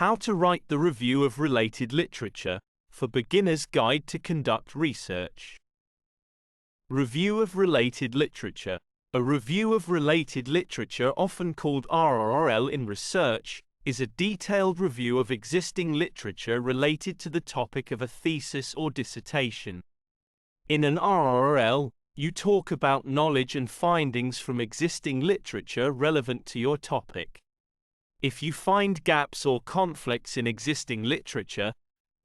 How to write the review of related literature, for Beginner's Guide to Conduct Research. Review of related literature. A review of related literature, often called RRL in research, is a detailed review of existing literature related to the topic of a thesis or dissertation. In an RRL, you talk about knowledge and findings from existing literature relevant to your topic. If you find gaps or conflicts in existing literature,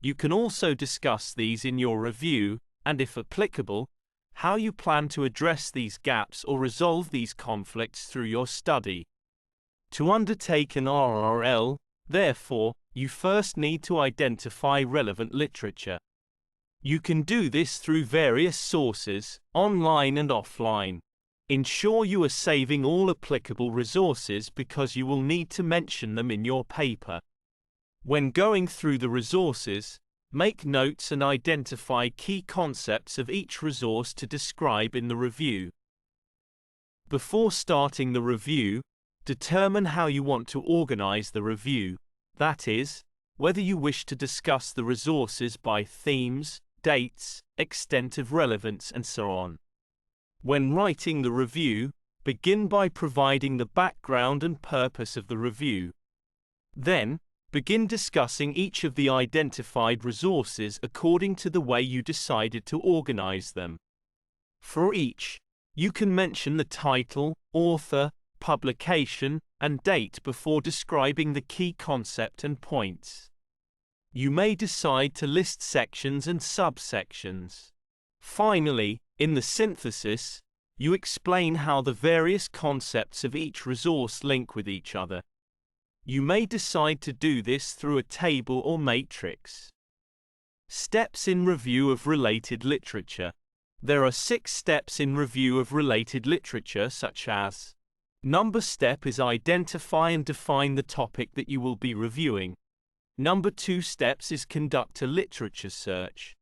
you can also discuss these in your review, and if applicable, how you plan to address these gaps or resolve these conflicts through your study. To undertake an RRL, therefore, you first need to identify relevant literature. You can do this through various sources, online and offline. Ensure you are saving all applicable resources because you will need to mention them in your paper. When going through the resources, make notes and identify key concepts of each resource to describe in the review. Before starting the review, determine how you want to organize the review, that is, whether you wish to discuss the resources by themes, dates, extent of relevance, and so on. When writing the review, begin by providing the background and purpose of the review. Then, begin discussing each of the identified resources according to the way you decided to organize them. For each, you can mention the title, author, publication, and date before describing the key concept and points. You may decide to list sections and subsections. Finally, in the synthesis, you explain how the various concepts of each resource link with each other. You may decide to do this through a table or matrix. Steps in review of related literature. There are 6 steps in review of related literature, such as: Number step is identify and define the topic that you will be reviewing. Number 2 steps is conduct a literature search.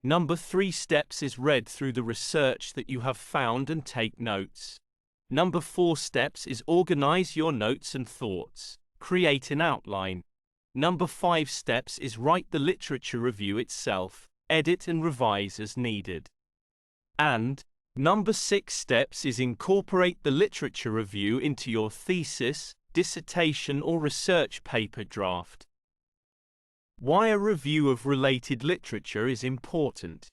Number 3 steps is read through the research that you have found and take notes. Number 4 steps is organize your notes and thoughts. Create an outline. Number 5 steps is write the literature review itself, edit and revise as needed. And number 6 steps is incorporate the literature review into your thesis, dissertation or research paper draft. Why a review of related literature is important.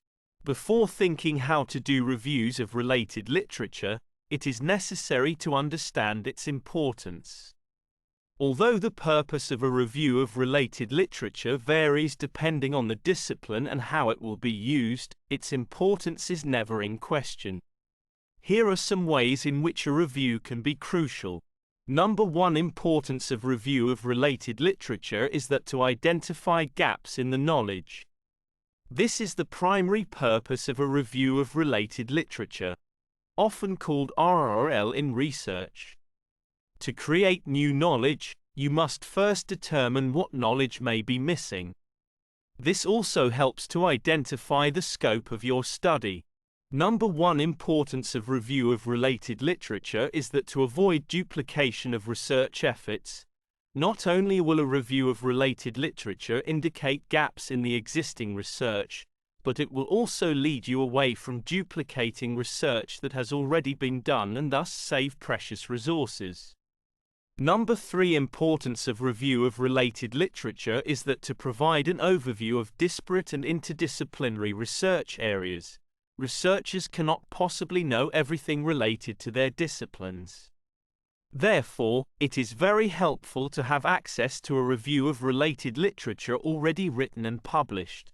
Before thinking how to do reviews of related literature, it is necessary to understand its importance. Although the purpose of a review of related literature varies depending on the discipline and how it will be used, its importance is never in question. Here are some ways in which a review can be crucial. Number 1, importance of review of related literature is that to identify gaps in the knowledge. This is the primary purpose of a review of related literature, often called RRL in research. To create new knowledge, you must first determine what knowledge may be missing. This also helps to identify the scope of your study. Number 1, importance of review of related literature is that to avoid duplication of research efforts, not only will a review of related literature indicate gaps in the existing research, but it will also lead you away from duplicating research that has already been done and thus save precious resources. Number 3, importance of review of related literature is that to provide an overview of disparate and interdisciplinary research areas. Researchers cannot possibly know everything related to their disciplines. Therefore, it is very helpful to have access to a review of related literature already written and published.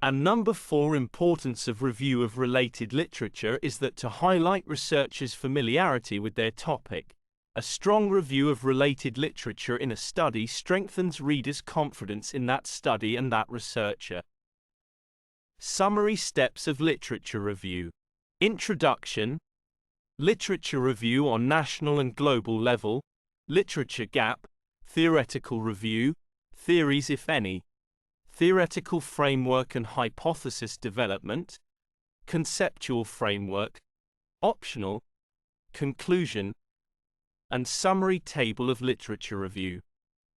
And number 4, importance of review of related literature is that to highlight researchers' familiarity with their topic. A strong review of related literature in a study strengthens readers' confidence in that study and that researcher. Summary steps of literature review. Introduction. Literature review on national and global level. Literature gap. Theoretical review. Theories if any. Theoretical framework and hypothesis development. Conceptual framework. Optional. Conclusion. And summary table of literature review.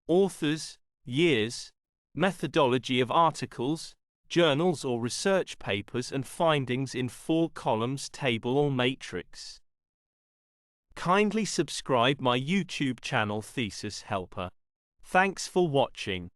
Authors, years, methodology of articles, journals or research papers and findings in 4 columns table or matrix. Kindly subscribe my YouTube channel Thesis Helper. Thanks for watching.